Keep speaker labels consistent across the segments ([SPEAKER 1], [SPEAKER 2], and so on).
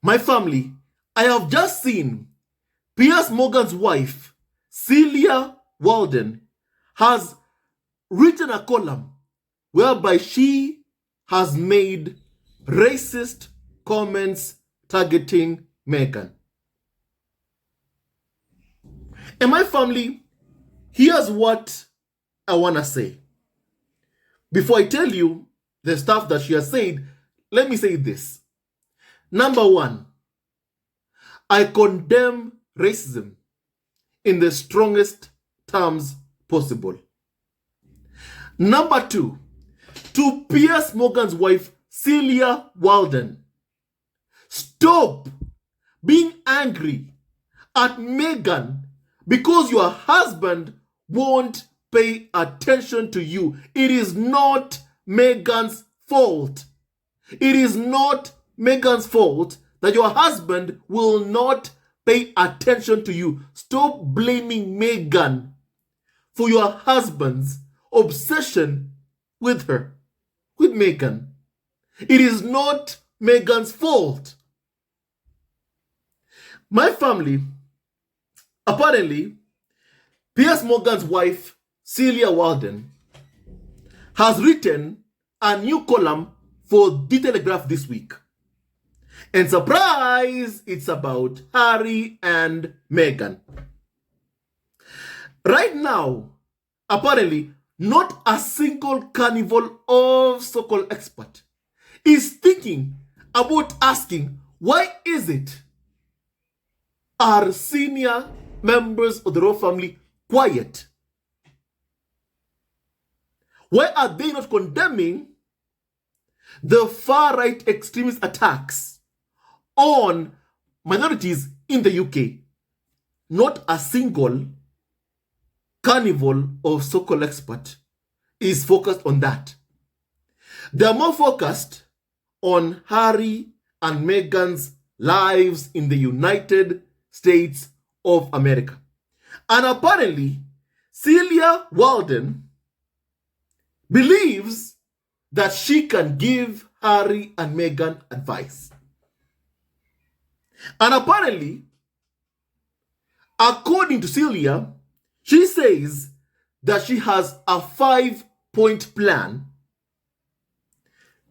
[SPEAKER 1] My family, I have just seen Piers Morgan's wife, Celia Walden, has written a column whereby she has made racist comments targeting Meghan. And my family, here's what I want to say. Before I tell you the stuff that she has said, let me say this. Number one, I condemn racism in the strongest terms possible. Number two, to Piers Morgan's wife, Celia Walden, stop being angry at Meghan because your husband won't pay attention to you. It is not Meghan's fault. It is not Meghan's fault that your husband will not pay attention to you. Stop blaming Meghan for your husband's obsession with her, with Meghan. It is not Meghan's fault. My family, apparently, Piers Morgan's wife, Celia Walden, has written a new column for The Telegraph this week. And surprise, it's about Harry and Meghan. Right now, apparently, not a single carnival of so-called expert is thinking about asking, why is it are senior members of the royal family quiet? Why are they not condemning the far-right extremist attacks on minorities in the UK? Not a single carnival of so-called expert is focused on that. They are more focused on Harry and Meghan's lives in the United States of America. And apparently, Celia Walden believes that she can give Harry and Meghan advice. And apparently, according to Celia, she says that she has a 5-point plan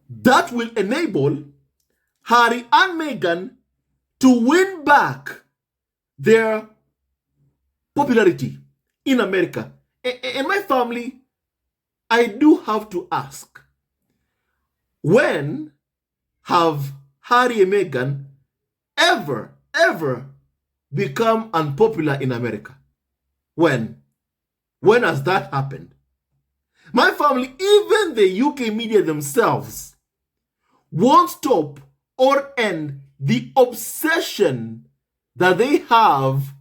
[SPEAKER 1] that will enable Harry and Meghan to win back their popularity in America. And my family, I do have to ask, when have Harry and Meghan ever become unpopular in America? When? When has that happened? My family, even the UK media themselves won't stop or end the obsession that they have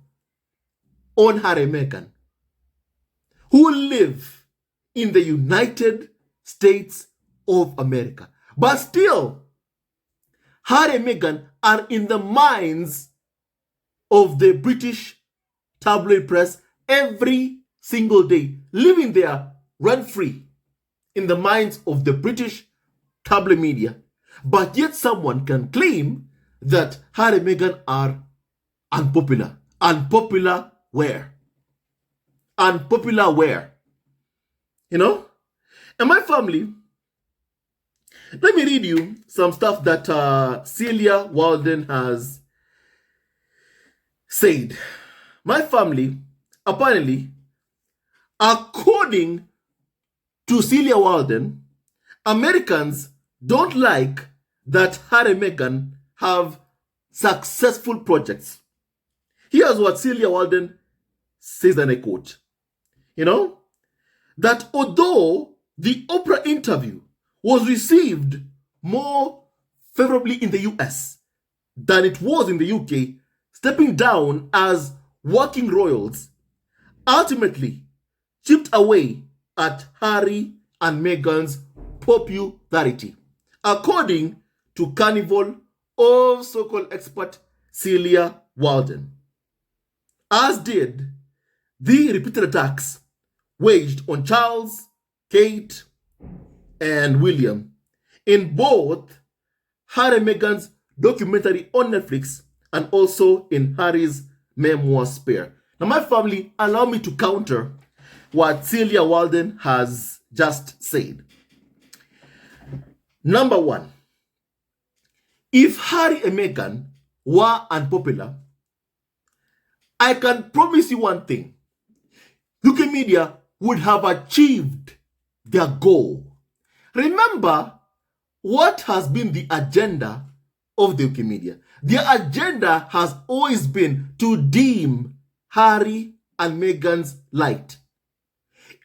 [SPEAKER 1] on Harry and Meghan, who live in the United States of America. But still, Harry and Meghan are in the minds of the British tabloid press every single day, living there rent-free in the minds of the British tabloid media. But yet someone can claim that Harry and Meghan are unpopular. Unpopular where? Unpopular where? You know? And my family, let me read you some stuff that Celia Walden has said. My family, apparently, according to Celia Walden, Americans don't like that Harry and Meghan have successful projects. Here's what Celia Walden says, and I quote, that although the Oprah interview was received more favorably in the US than it was in the UK, stepping down as working royals ultimately chipped away at Harry and Meghan's popularity, according to Carnival of so-called expert Celia Walden, as did the repeated attacks waged on Charles, Kate, and William in both Harry and Meghan's documentary on Netflix and also in Harry's memoir Spare. Now, my family, allow me to counter what Celia Walden has just said. Number one, if Harry and Meghan were unpopular, I can promise you one thing. UK media would have achieved their goal. Remember what has been the agenda of the UK media. Their agenda has always been to dim Harry and Meghan's light.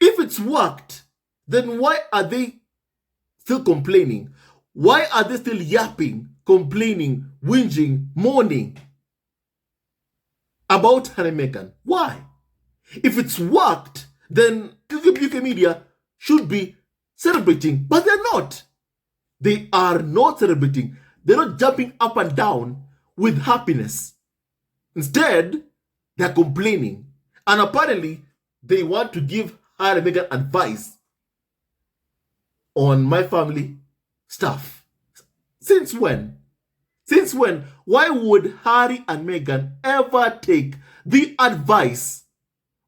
[SPEAKER 1] If it's worked, then why are they still complaining? Why are they still yapping, complaining, whinging, moaning about Harry and Meghan? Why? If it's worked, then UK media should be celebrating, but they're not. They are not celebrating. They're not jumping up and down with happiness. Instead, they're complaining. And apparently, they want to give Harry and Meghan advice on my family stuff. Since when? Since when? Why would Harry and Meghan ever take the advice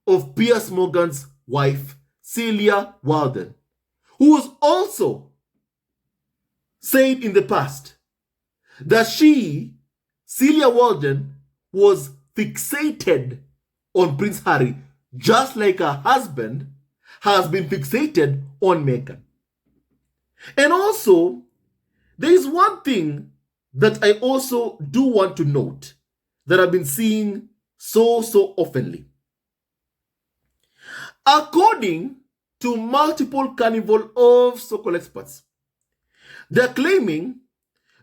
[SPEAKER 1] of Piers Morgan's wife, Celia Walden, who was also said in the past that she, Celia Walden, was fixated on Prince Harry, just like her husband has been fixated on Meghan. And also, there is one thing that I also do want to note that I've been seeing so oftenly. According to multiple carnival of so-called experts, they're claiming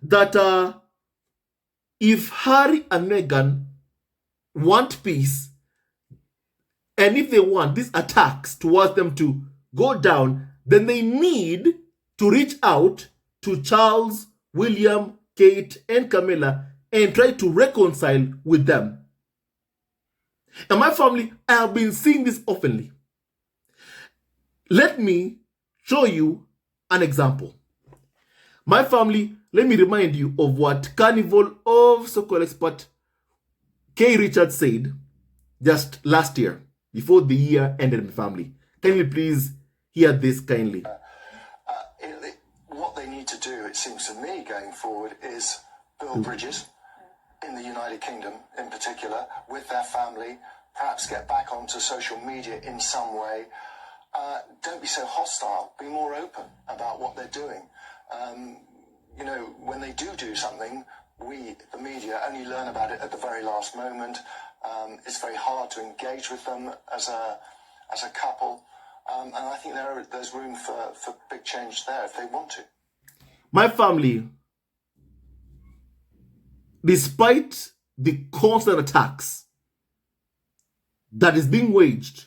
[SPEAKER 1] that if Harry and Meghan want peace, and if they want these attacks towards them to go down, then they need to reach out to Charles, William, Kate, and Camilla and try to reconcile with them. And my family, I have been seeing this oftenly. Let me show you an example. My family, let me remind you of what Carnival of so-called expert K. Richard said just last year, before the year ended, my family. Can you please hear this kindly?
[SPEAKER 2] What they need to do, it seems to me, going forward, is build bridges in the United Kingdom, in particular, with their family, perhaps get back onto social media in some way. Don't be so hostile. Be more open about what they're doing. You know, when they do something, we, the media, only learn about it at the very last moment. It's very hard to engage with them as a couple. And I think there's room for big change there if they want to.
[SPEAKER 1] My family, despite the constant attacks that is being waged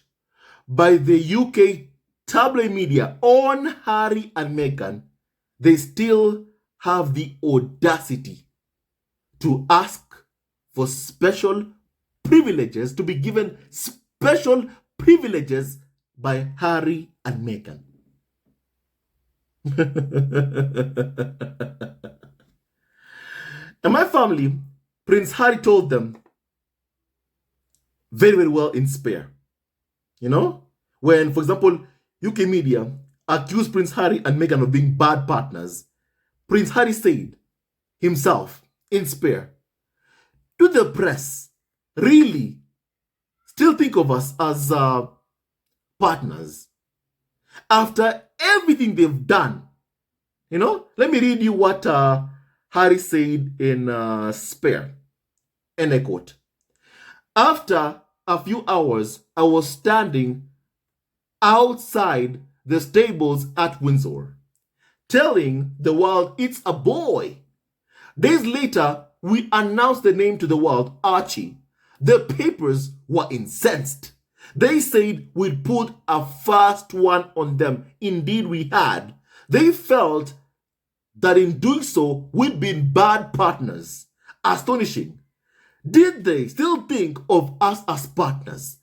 [SPEAKER 1] by the UK tabloid media on Harry and Meghan, they still have the audacity to ask for special privileges, to be given special privileges by Harry and Meghan. And my family, Prince Harry told them very well in Spare. You know, when, for example, UK media accused Prince Harry and Meghan of being bad partners, Prince Harry said himself in Spare, do the press really still think of us as partners after everything they've done? You know, let me read you what Harry said in Spare, and I quote, after a few hours, I was standing outside the stables at Windsor, telling the world it's a boy. Days later, we announced the name to the world, Archie. The papers were incensed. They said we'd put a fast one on them. Indeed, we had. They felt that in doing so, we'd been bad partners. Astonishing. Did they still think of us as partners?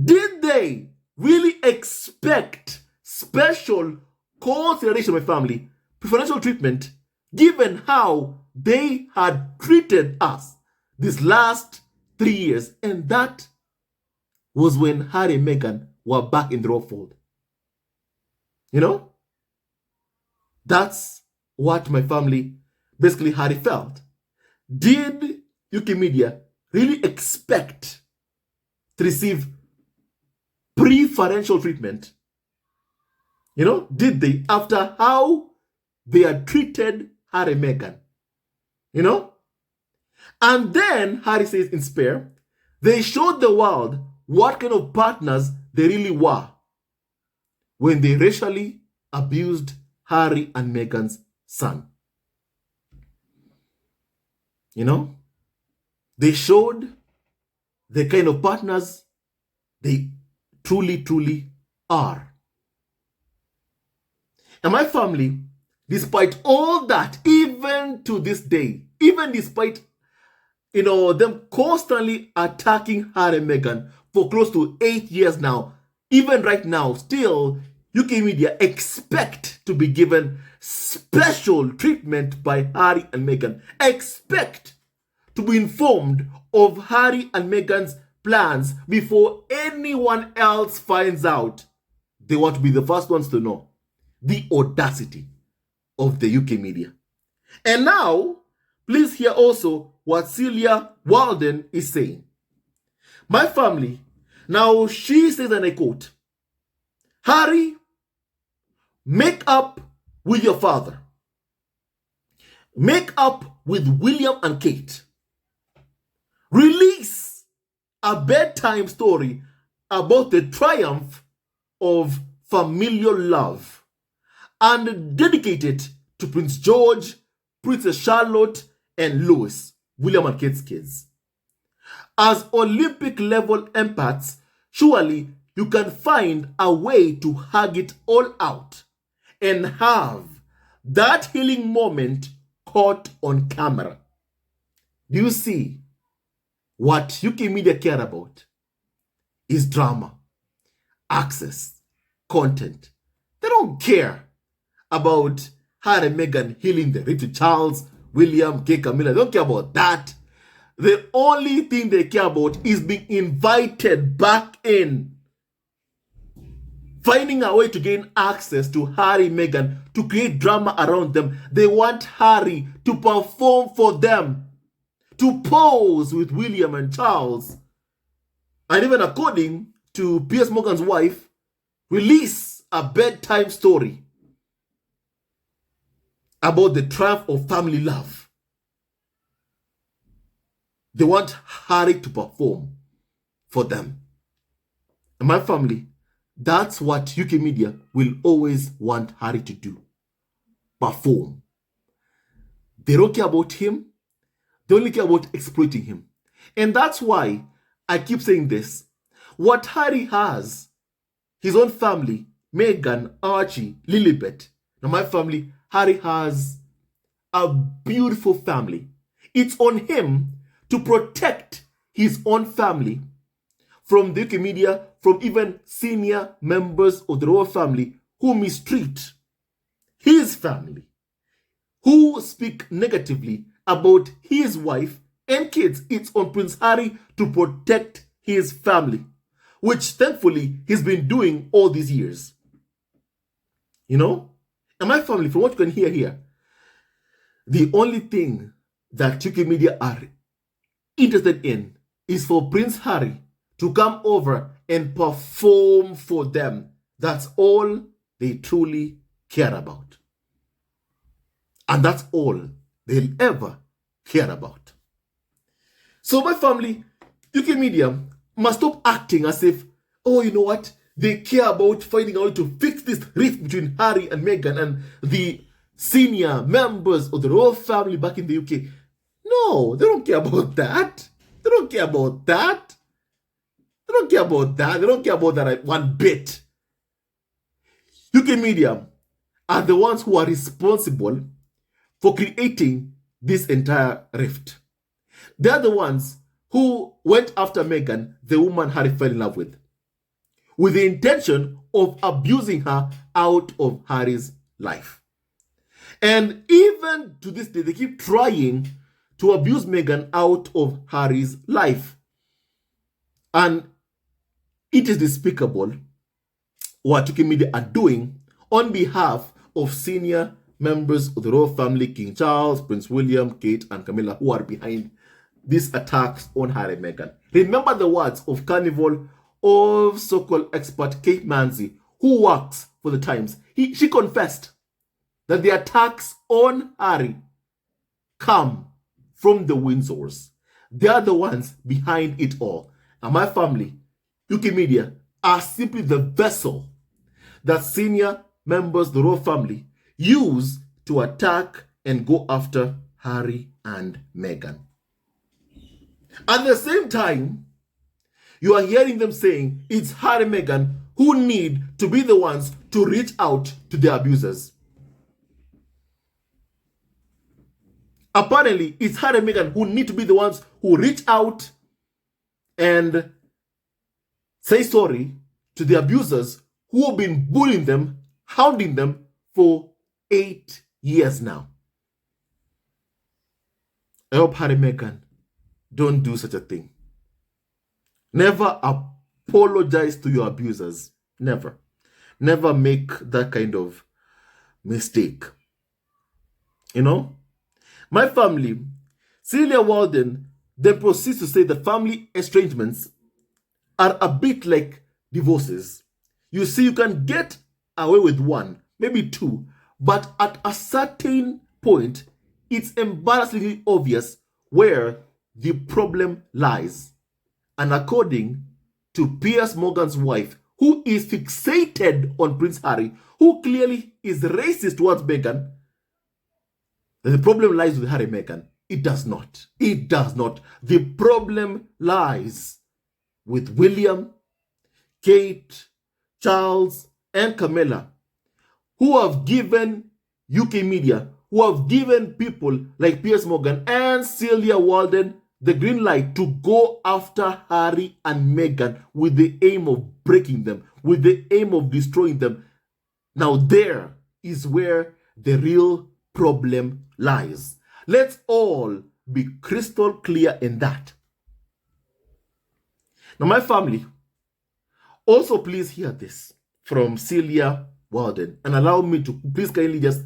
[SPEAKER 1] Did they really expect special consideration, my family, preferential treatment, given how they had treated us these last 3 years. And that was when Harry and Meghan were back in the royal fold. You know? That's what my family basically Harry felt. Did UK media really expect to receive preferential treatment? You know, did they, after how they had treated Harry and Meghan? You know? And then Harry says in Spare, they showed the world what kind of partners they really were when they racially abused Harry and Meghan's son. You know? They showed the kind of partners they truly are. And my family, despite all that, even to this day, even despite, them constantly attacking Harry and Meghan for close to 8 years now, even right now, still, UK media expect to be given special treatment by Harry and Meghan. Expect to be informed of Harry and Meghan's plans before anyone else finds out. They want to be the first ones to know. The audacity of the UK media. And now, please hear also what Celia Walden is saying. My family, now she says, and I quote, Harry, make up with your father. Make up with William and Kate. Release a bedtime story about the triumph of familial love and dedicate it to Prince George, Princess Charlotte, and Louis, William and Kate's kids. As Olympic level empaths, surely you can find a way to hug it all out and have that healing moment caught on camera. Do you see? What UK media care about is drama, access, content. They don't care about Harry and Meghan healing the Richard Charles, William, Kate, Camilla. They don't care about that. The only thing they care about is being invited back in. Finding a way to gain access to Harry and Meghan, to create drama around them. They want Harry to perform for them, to pose with William and Charles. And even according to Piers Morgan's wife, release a bedtime story about the triumph of family love. They want Harry to perform for them. And my family, that's what UK media will always want Harry to do. Perform. They don't care about him. They only care about exploiting him. And that's why I keep saying this. What Harry has, his own family, Meghan, Archie, Lilibet. Now my family, Harry has a beautiful family. It's on him to protect his own family from the UK media, from even senior members of the royal family who mistreat his family, who speak negatively about his wife and kids. It's on Prince Harry to protect his family, which thankfully he's been doing all these years. You know? And my family, from what you can hear here, the only thing that UK media are interested in is for Prince Harry to come over and perform for them. That's all they truly care about. And that's all they'll ever care about. So my family, UK media must stop acting as if, oh, you know what? They care about finding a way to fix this rift between Harry and Meghan and the senior members of the royal family back in the UK. No, they don't care about that. They don't care about that. They don't care about that. They don't care about that one bit. UK media are the ones who are responsible for creating this entire rift. They are the ones who went after Meghan, the woman Harry fell in love with the intention of abusing her out of Harry's life. And even to this day, they keep trying to abuse Meghan out of Harry's life. And it is despicable what UK media are doing on behalf of senior members of the royal family, King Charles, Prince William, Kate, and Camilla, who are behind these attacks on Harry and Meghan. Remember the words of Carnival of so-called expert Kate Manzi, who works for the Times. She confessed that the attacks on Harry come from the Windsors. They are the ones behind it all. And my family, UK media, are simply the vessel that senior members of the royal family use to attack and go after Harry and Meghan. At the same time, you are hearing them saying it's Harry and Meghan who need to be the ones to reach out to the abusers. Apparently, it's Harry and Meghan who need to be the ones who reach out and say sorry to the abusers who have been bullying them, hounding them for 8 years now. I hope Harry and Meghan don't do such a thing. Never apologize to your abusers. Never. Never make that kind of mistake. You know? My family, Celia Walden, then proceeds to say that family estrangements are a bit like divorces. You see, you can get away with one, maybe two, but at a certain point, it's embarrassingly obvious where the problem lies. And according to Piers Morgan's wife, who is fixated on Prince Harry, who clearly is racist towards Meghan, the problem lies with Harry and Meghan. It does not. It does not. The problem lies with William, Kate, Charles, and Camilla, who have given UK media, who have given people like Piers Morgan and Celia Walden the green light to go after Harry and Meghan with the aim of breaking them, with the aim of destroying them. Now there is where the real problem lies. Let's all be crystal clear in that. Now, my family, also please hear this from Celia Walden, and allow me to please kindly just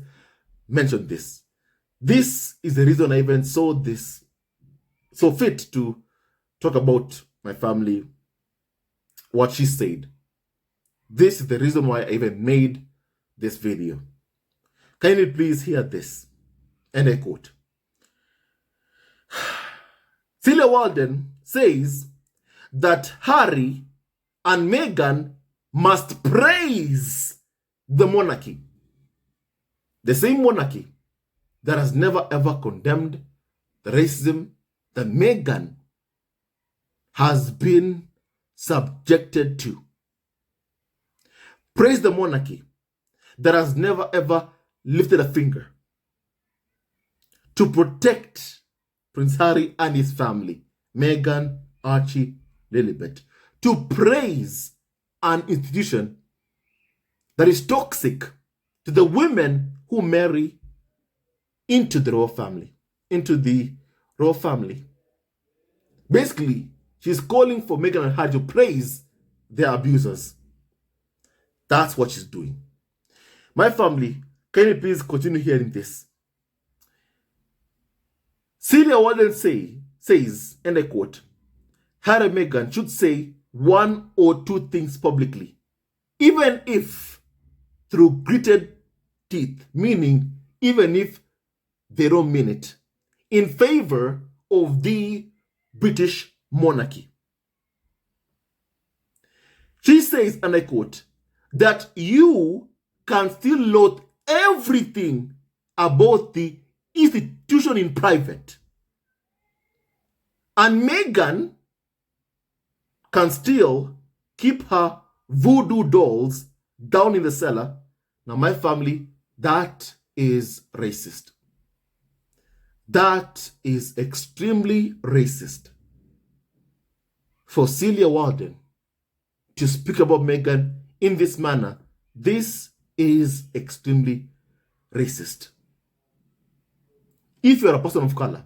[SPEAKER 1] mention this. This is the reason I even saw this so fit to talk about my family, what she said. This is the reason why I even made this video. Kindly please hear this, and I quote. Celia Walden says that Harry and Meghan must praise the monarchy. The same monarchy that has never ever condemned the racism that Meghan has been subjected to. Praise the monarchy that has never ever lifted a finger to protect Prince Harry and his family, Meghan, Archie, Lilibet, to praise an institution that is toxic to the women who marry into the royal family, Basically, she's calling for Meghan and Harry to praise their abusers. That's what she's doing. My family, can you please continue hearing this? Celia Walden says, and I quote, Harry and Meghan should say one or two things publicly, even if through gritted teeth, meaning even if they don't mean it, in favor of the British monarchy. She says, and I quote, that you can still loathe everything about the institution in private, and Meghan can still keep her voodoo dolls down in the cellar. Now, my family, that is racist. That is extremely racist. For Celia Walden to speak about Meghan in this manner, this is extremely racist. if you're a person of color,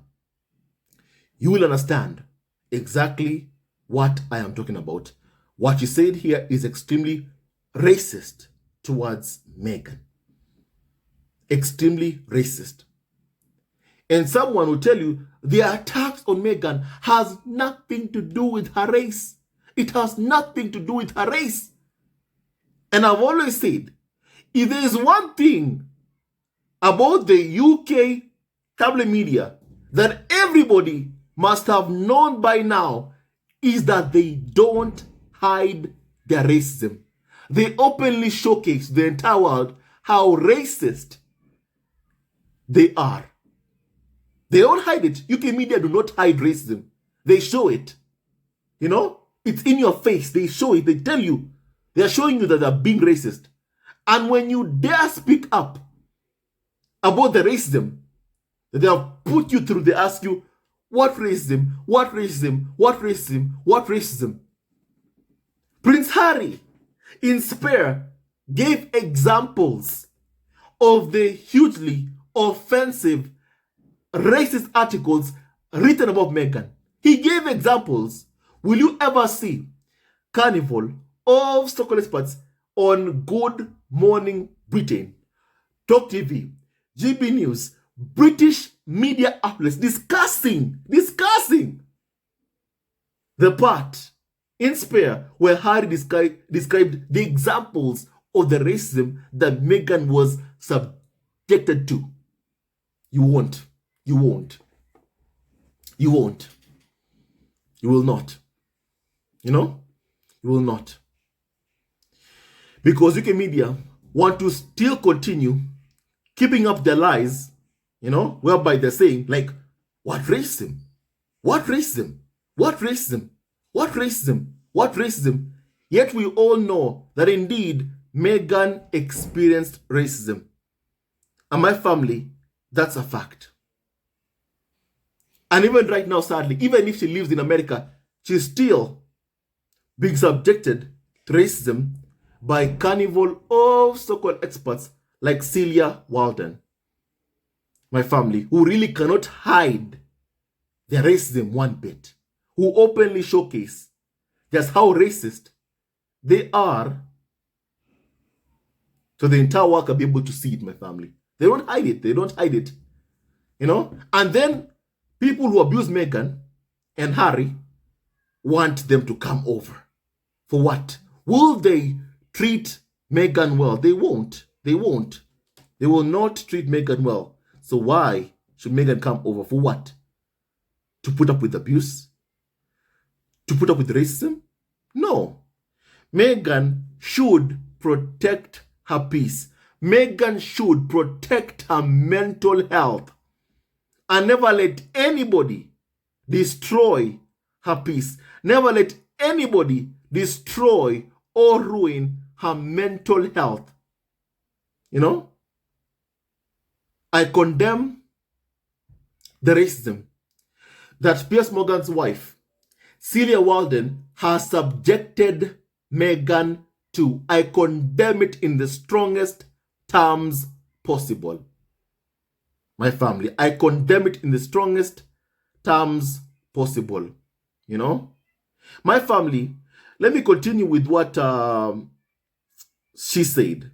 [SPEAKER 1] you will understand exactly what I am talking about. What you said here is extremely racist towards Meghan. Extremely racist. And someone will tell you the attacks on Meghan has nothing to do with her race. It has nothing to do with her race. And I've always said, if there is one thing about the UK tabloid media that everybody must have known by now, is that they don't hide their racism. They openly showcase the entire world how racist they are. They don't hide it. UK media do not hide racism. They show it. You know, it's in your face. They show it. They tell you. They are showing you that they're being racist. And when you dare speak up about the racism that they have put you through, they ask you, what racism? What racism? What racism? What racism? Prince Harry in Spare gave examples of the hugely offensive racist articles written about Meghan. He gave examples. Will you ever see Carnival of Stockholm experts on Good Morning Britain, Talk TV, GB News, British media outlets discussing the part in Spare where Harry described the examples of the racism that Meghan was subjected to? You won't. You won't. You won't. You will not. You know? You will not. Because UK media want to still continue keeping up their lies, you know, whereby they're saying, like, what racism? What racism? What racism? What racism? What racism? Yet we all know that indeed Meghan experienced racism. And my family, that's a fact. And even right now, sadly, even if she lives in America, she's still being subjected to racism by Carnival of so-called experts like Celia Walden. My family, who really cannot hide their racism one bit, who openly showcase just how racist they are, so the entire world can be able to see it, my family. They don't hide it. They don't hide it. You know? And then people who abuse Meghan and Harry want them to come over. For what? Will they treat Meghan well? They won't. They won't. They will not treat Meghan well. So why should Meghan come over? For what? To put up with abuse? To put up with racism? No. Meghan should protect her peace. Meghan should protect her mental health and never let anybody destroy her peace. Never let anybody destroy or ruin her mental health. You know? I condemn the racism that Piers Morgan's wife, Celia Walden, has subjected Meghan to. I condemn it in the strongest terms possible. My family, I condemn it in the strongest terms possible. You know? My family, let me continue with what she said.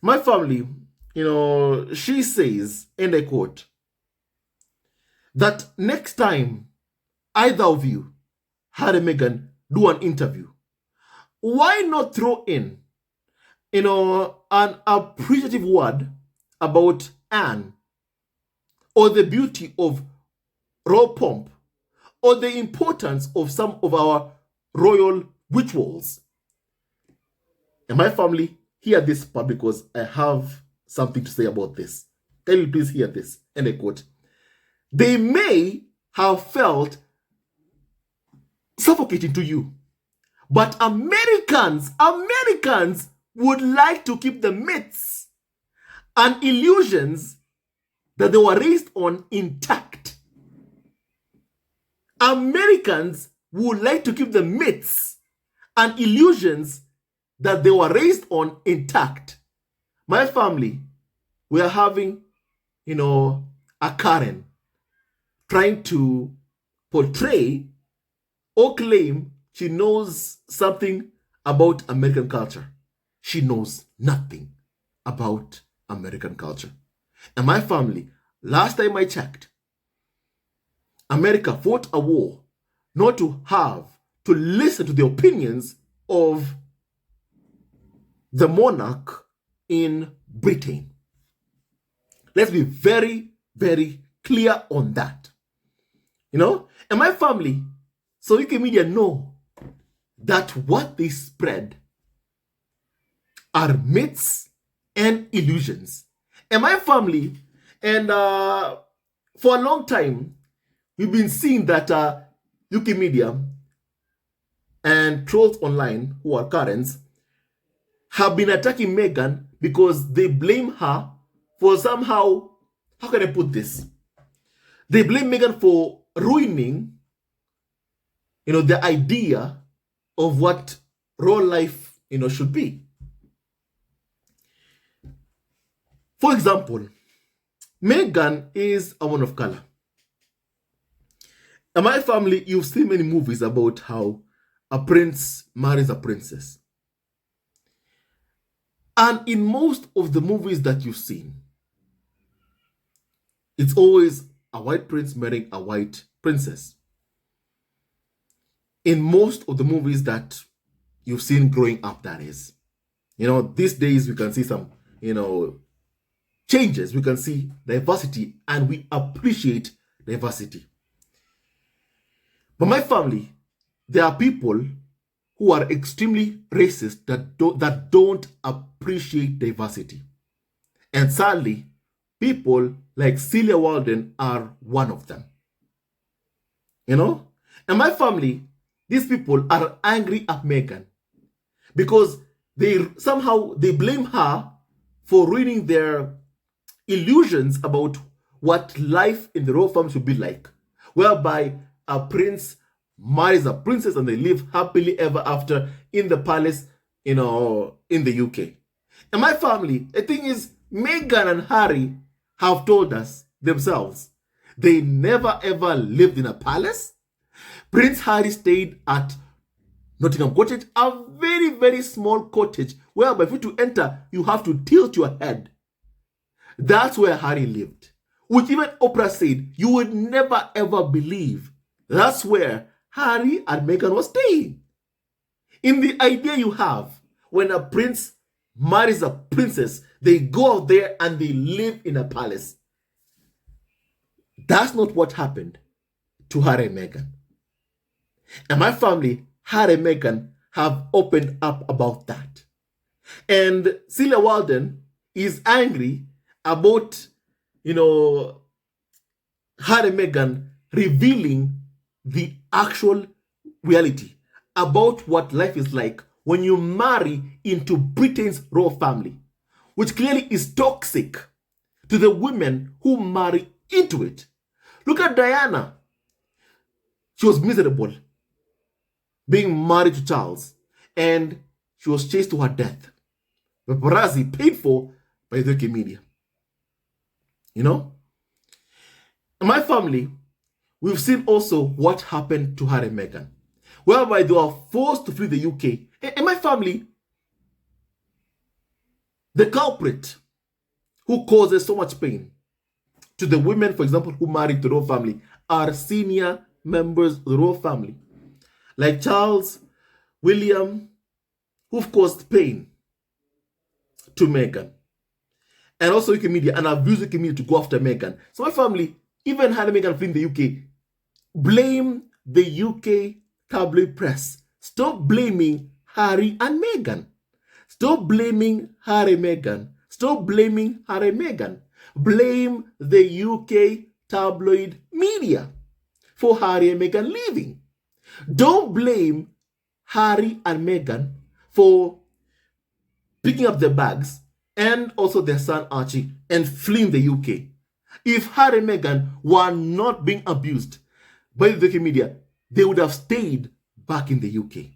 [SPEAKER 1] My family, you know, she says, and I quote, that next time either of you, Harry and Meghan, do an interview, why not throw in, you know, an appreciative word about Anne, or the beauty of royal pomp, or the importance of some of our royal rituals? And my family, hear this part because I have something to say about this. Can you please hear this? And I quote, they may have felt suffocating to you, but Americans would like to keep the myths and illusions that they were raised on intact. Americans would like to keep the myths and illusions that they were raised on intact. My family, we are having, you know, a Karen trying to portray or claim she knows something about American culture. She knows nothing about American culture. And my family, last time I checked, America fought a war not to listen to the opinions of the monarch in Britain. Let's be very, very clear on that. And my family, so UK media know that what they spread are myths and illusions. And my family, and for a long time, we've been seeing that UK media and trolls online, who are Karens, have been attacking Meghan because they blame her for somehow, how can I put this? They blame Meghan for ruining, the idea of what royal life, should be. For example, Meghan is a woman of color. In my family, you've seen many movies about how a prince marries a princess. And in most of the movies that you've seen, it's always a white prince marrying a white princess. In most of the movies that you've seen growing up, that is. These days we can see some, changes. We can see diversity, and we appreciate diversity. But my family, there are people who are extremely racist that don't appreciate diversity. And sadly, people like Celia Walden are one of them. And my family, these people are angry at Meghan because they blame her for ruining their illusions about what life in the royal family should be like, whereby a prince marries a princess and they live happily ever after in the palace, in the UK. And my family, the thing is, Meghan and Harry have told us themselves they never ever lived in a palace. Prince Harry stayed at Nottingham Cottage, a very, very small cottage, whereby if you to enter, you have to tilt your head. That's where Harry lived, which even Oprah said you would never ever believe. That's where Harry and Meghan was staying. In the idea you have, when a prince marries a princess, they go out there and they live in a palace. That's not what happened to Harry and Meghan. And my family, Harry and Meghan, have opened up about that. And Celia Walden is angry about, Harry and Meghan revealing the actual reality about what life is like when you marry into Britain's royal family, which clearly is toxic to the women who marry into it. Look at Diana. She was miserable being married to Charles, and she was chased to her death. Paparazzi paid for by the UK media. In my family, we've seen also what happened to Harry and Meghan, whereby they were forced to flee the UK. In my family, the culprit who causes so much pain to the women, for example, who married the royal family, are senior members of the royal family, like Charles, William, who've caused pain to Meghan. And also UK media, and abuse UK media to go after Meghan. So my family, even Harry and Meghan fleeing the UK, blame the UK tabloid press. Stop blaming Harry and Meghan. Stop blaming Harry and Meghan. Stop blaming Harry and Meghan. Blame the UK tabloid media for Harry and Meghan leaving. Don't blame Harry and Meghan for picking up their bags and also their son Archie and fleeing the UK. If Harry and Meghan were not being abused by the UK media, they would have stayed back in the UK.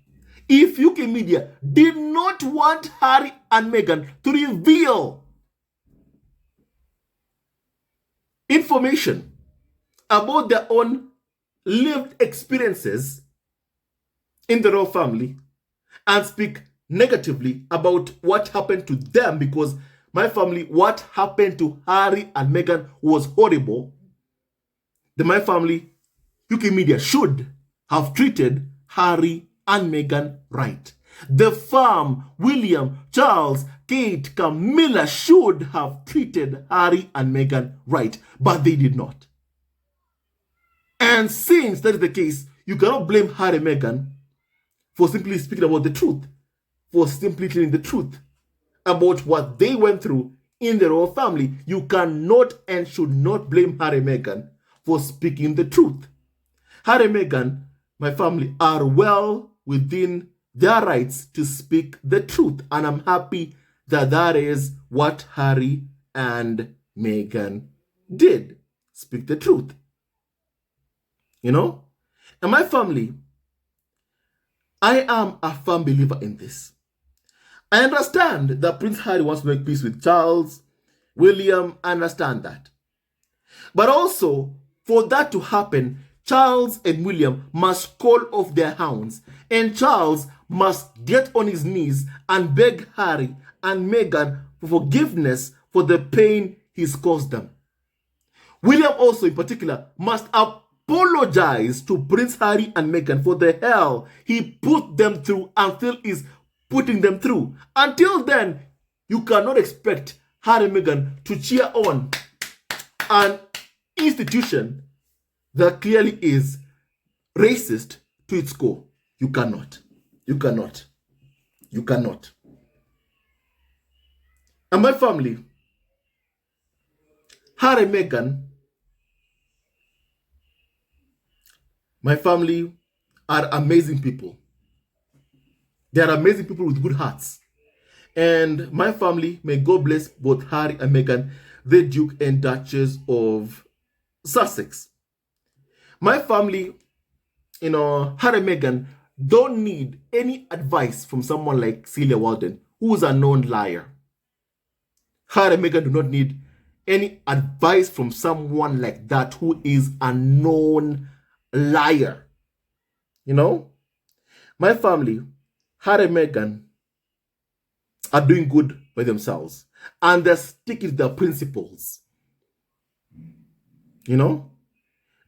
[SPEAKER 1] If UK media did not want Harry and Meghan to reveal information about their own lived experiences in the royal family and speak negatively about what happened to them, because my family, what happened to Harry and Meghan was horrible. My family, UK media should have treated Harry and Meghan right. The fam, William, Charles, Kate, Camilla should have treated Harry and Meghan right, but they did not. And since that is the case, you cannot blame Harry and Meghan for simply speaking about the truth, for simply telling the truth about what they went through in the royal family. You cannot and should not blame Harry and Meghan for speaking the truth. Harry and Meghan, my family, are well within their rights to speak the truth. And I'm happy that that is what Harry and Meghan did. Speak the truth. You know? And my family, I am a firm believer in this. I understand that Prince Harry wants to make peace with Charles, William. I understand that. But also, for that to happen, Charles and William must call off their hounds, and Charles must get on his knees and beg Harry and Meghan for forgiveness for the pain he's caused them. William also, in particular, must apologize to Prince Harry and Meghan for the hell he put them through and still is putting them through. Until then, you cannot expect Harry and Meghan to cheer on an institution that clearly is racist to its core. You cannot. You cannot. You cannot. And my family, Harry and Meghan, my family are amazing people. They are amazing people with good hearts. And my family, may God bless both Harry and Meghan, the Duke and Duchess of Sussex. My family, Harry and Meghan don't need any advice from someone like Celia Walden, who is a known liar. Harry and Meghan do not need any advice from someone like that who is a known liar. My family, Harry and Meghan, are doing good by themselves, and they're sticking to their principles.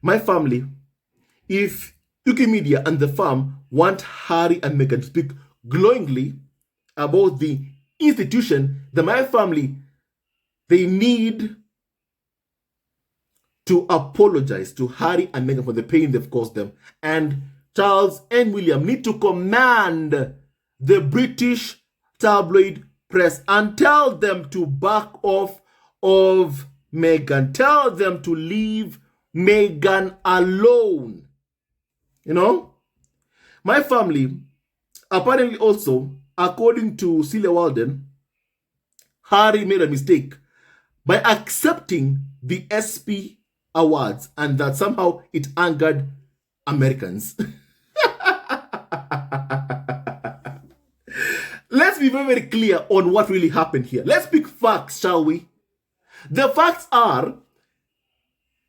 [SPEAKER 1] My family, if UK media and the firm want Harry and Meghan to speak glowingly about the institution, then my family, they need to apologize to Harry and Meghan for the pain they've caused them. And Charles and William need to command the British tabloid press and tell them to back off of Meghan. Tell them to leave Meghan alone. My family, apparently also, according to Celia Walden, Harry made a mistake by accepting the SP awards, and that somehow it angered Americans. Let's be very, very clear on what really happened here. Let's speak facts, shall we? The facts are,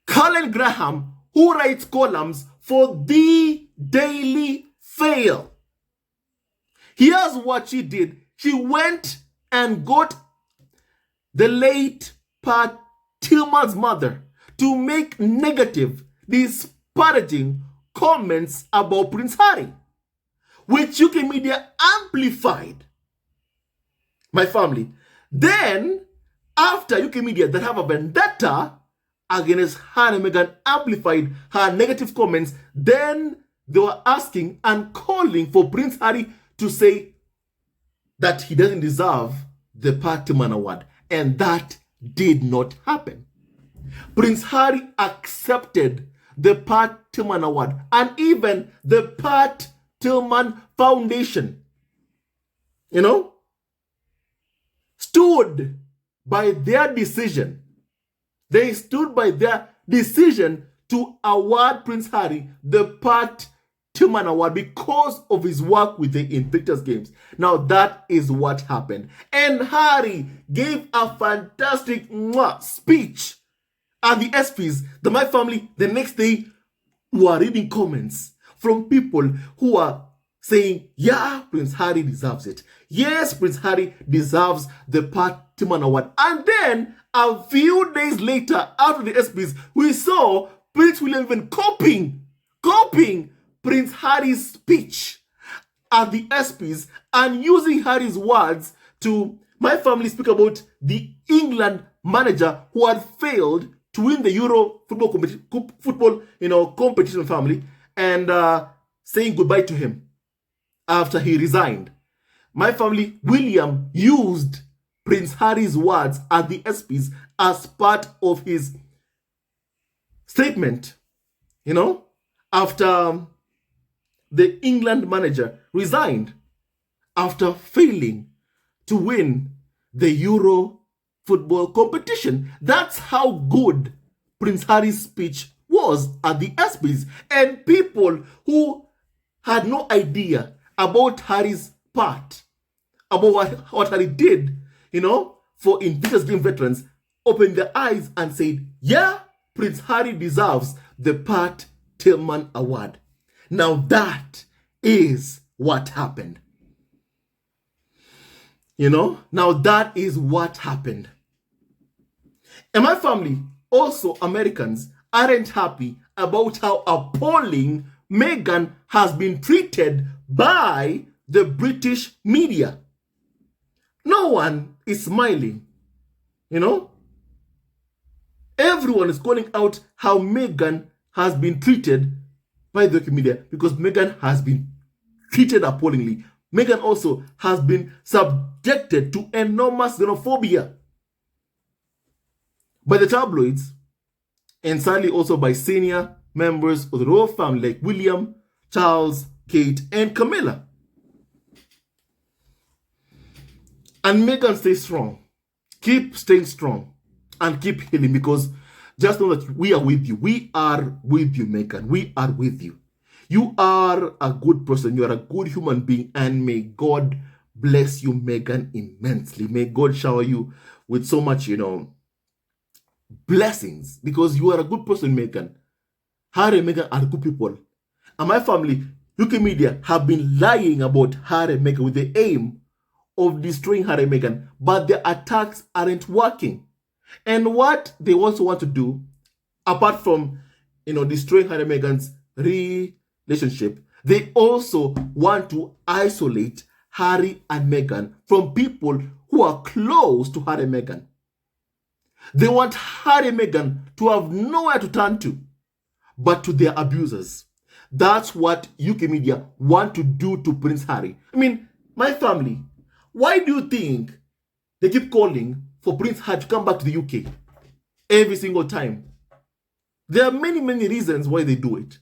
[SPEAKER 1] Colin Graham, who writes columns for the Daily Fail, here's what she did. She went and got the late Pat Tillman's mother to make negative, disparaging comments about Prince Harry, which UK media amplified. My family. Then, after UK media that have a vendetta against Harry and Meghan amplified her negative comments, then they were asking and calling for Prince Harry to say that he doesn't deserve the Pat Tillman Award. And that did not happen. Prince Harry accepted the Pat Tillman Award, and even the Pat Tillman Foundation, stood by their decision. They stood by their decision to award Prince Harry the Pat Tillman Award because of his work with the Invictus Games. Now that is what happened. And Harry gave a fantastic speech are the SPs that my family the next day were reading comments from people who are saying, yeah, Prince Harry deserves it. Yes, Prince Harry deserves the Platinum Award. And then a few days later, after the SPs, we saw Prince William even copying Prince Harry's speech at the SPs and using Harry's words to my family speak about the England manager who had failed to win the Euro football competition family, and saying goodbye to him after he resigned. My family, William, used Prince Harry's words at the SPs as part of his statement, after the England manager resigned after failing to win the Euro football competition. That's how good Prince Harry's speech was at the ESPYs. And people who had no idea about Harry's part, about what Harry did, for Indigenous Game veterans, opened their eyes and said, yeah, Prince Harry deserves the Pat Tillman Award. Now that is what happened. Now that is what happened. And my family, also Americans, aren't happy about how appalling Meghan has been treated by the British media. No one is smiling, Everyone is calling out how Meghan has been treated by the media because Meghan has been treated appallingly. Meghan also has been subjected to enormous xenophobia by the tabloids, and sadly also by senior members of the royal family like William, Charles, Kate, and Camilla. And Meghan stays strong. Keep staying strong and keep healing, because just know that we are with you. We are with you, Meghan. We are with you. You are a good person. You are a good human being. And may God bless you, Meghan, immensely. May God shower you with so much, blessings, because you are a good person, Meghan. Harry and Meghan are good people. And my family, UK media, have been lying about Harry and Meghan with the aim of destroying Harry and Meghan. But the attacks aren't working. And what they also want to do, apart from, destroying Harry and Meghan's relationship, they also want to isolate Harry and Meghan from people who are close to Harry and Meghan. They want Harry and Meghan to have nowhere to turn to but to their abusers. That's what UK media want to do to Prince Harry. I mean, my family, why do you think they keep calling for Prince Harry to come back to the UK every single time? There are many, many reasons why they do it.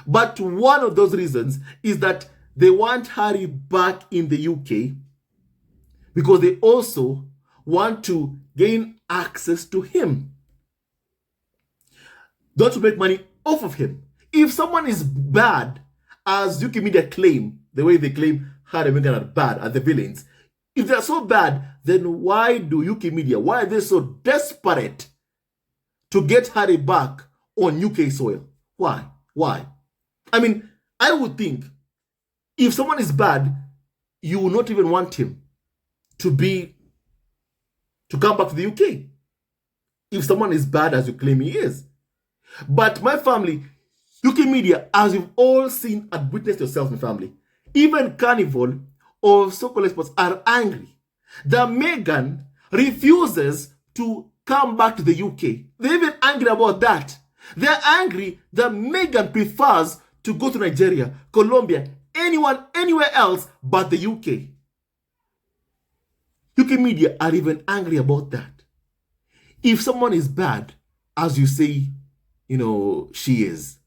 [SPEAKER 1] But one of those reasons is that they want Harry back in the UK because they also want to gain access to him. Not to make money off of him. If someone is bad, as UK media claim, the way they claim Harry and Meghan are bad, are the villains, if they're so bad, then why do UK media, why are they so desperate to get Harry back on UK soil? Why? I mean, I would think if someone is bad, you will not even want him to come back to the UK. If someone is bad as you claim he is. But my family, UK media, as you've all seen and witnessed yourself, my family, even Carnival or so-called experts are angry that Meghan refuses to come back to the UK. They're even angry about that. They're angry that Meghan prefers to go to Nigeria, Colombia, anywhere else but the UK. UK media are even angry about that. If someone is bad, as you say, she is,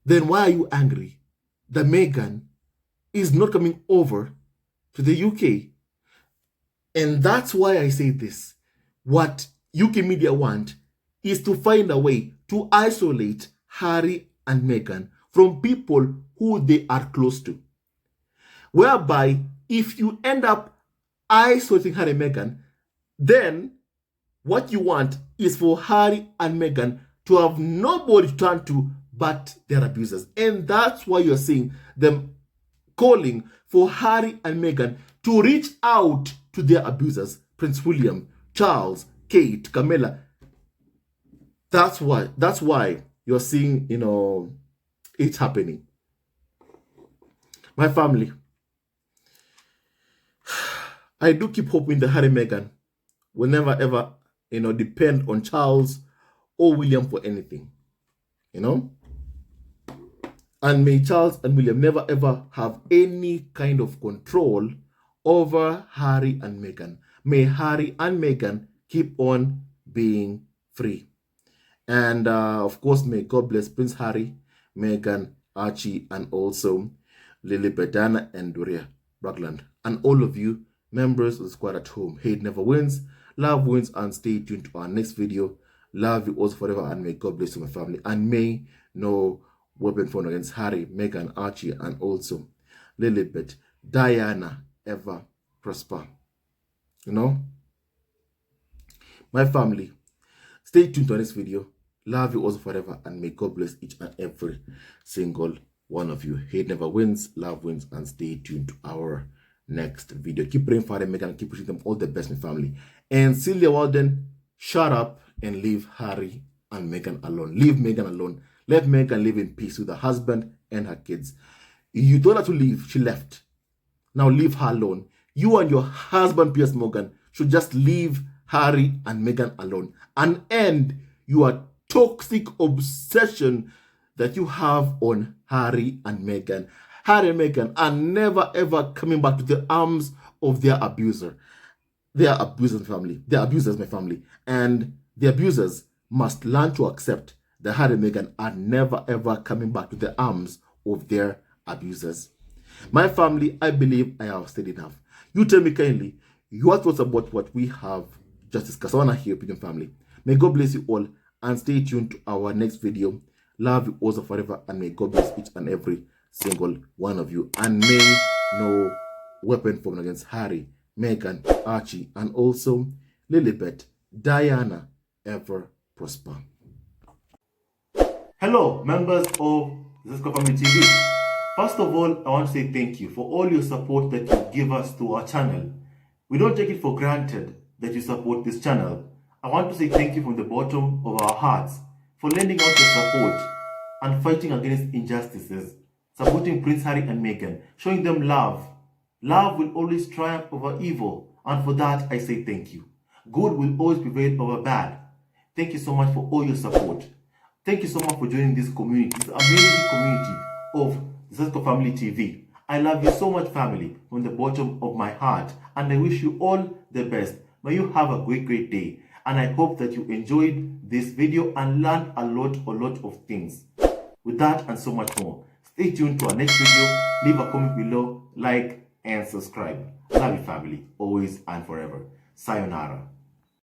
[SPEAKER 1] then why are you angry that Meghan is not coming over to the UK? And that's why I say this. What UK media want is to find a way to isolate Harry and Meghan from people who they are close to. Whereby, if you end up isolating Harry and Meghan, then What you want is for Harry and Meghan to have nobody to turn to but their abusers. And that's why you're seeing them calling for Harry and Meghan to reach out to their abusers. Prince William, Charles, Kate, Camilla. That's why you're seeing, it happening. My family, I do keep hoping that Harry and Meghan will never ever, depend on Charles or William for anything, And may Charles and William never ever have any kind of control over Harry and Meghan. May Harry and Meghan keep on being free. And of course, may God bless Prince Harry, Meghan, Archie, and also Lily, Bedana, and Doria Ragland. And all of you members of the squad at home. Hate never wins, love wins, and stay tuned to our next video. Love you all forever, and may God bless you, my family. And may no weapon formed against Harry, Meghan, Archie, and also Lilibet, Diana ever prosper. My family, stay tuned to our next video. Love you all forever, and may God bless each and every single one of you. Hate never wins, love wins, and stay tuned to our next video. Keep praying for Harry and Meghan, keep wishing them all the best, my family. And Celia Walden, shut up and leave Harry and Meghan alone. Leave Meghan alone. Let Meghan live in peace with her husband and her kids. You told her to leave, she left. Now leave her alone. You and your husband, Piers Morgan, should just leave Harry and Meghan alone and end your toxic obsession that you have on Harry and Meghan. Harry and Meghan are never ever coming back to the arms of their abuser. They are abusers, family. They are abusers, my family. And the abusers must learn to accept that Harry and Meghan are never ever coming back to the arms of their abusers. My family, I believe I have said enough. You tell me kindly your thoughts about what we have just discussed. I want to hear your opinion, family. May God bless you all, and stay tuned to our next video. Love you all forever, and may God bless each and every single one of you. And may no weapon formed against Harry, Meghan, Archie, and also Lilibet, Diana ever prosper. Hello, members of Zesco Family TV. First of all, I want to say thank you for all your support that you give us to our channel. We don't take it for granted that you support this channel. I want to say thank you from the bottom of our hearts for lending out your support and fighting against injustices, supporting Prince Harry and Meghan, showing them love. Love will always triumph over evil, and for that I say thank you. Good will always prevail over bad. Thank you so much for all your support. Thank you so much for joining this community, this amazing community of Zesco Family TV. I love you so much, family, from the bottom of my heart, and I wish you all the best. May you have a great day, and I hope that you enjoyed this video and learned a lot of things. With that and so much more, stay tuned to our next video. Leave a comment below, like, and subscribe. Love you, family, always and forever. Sayonara.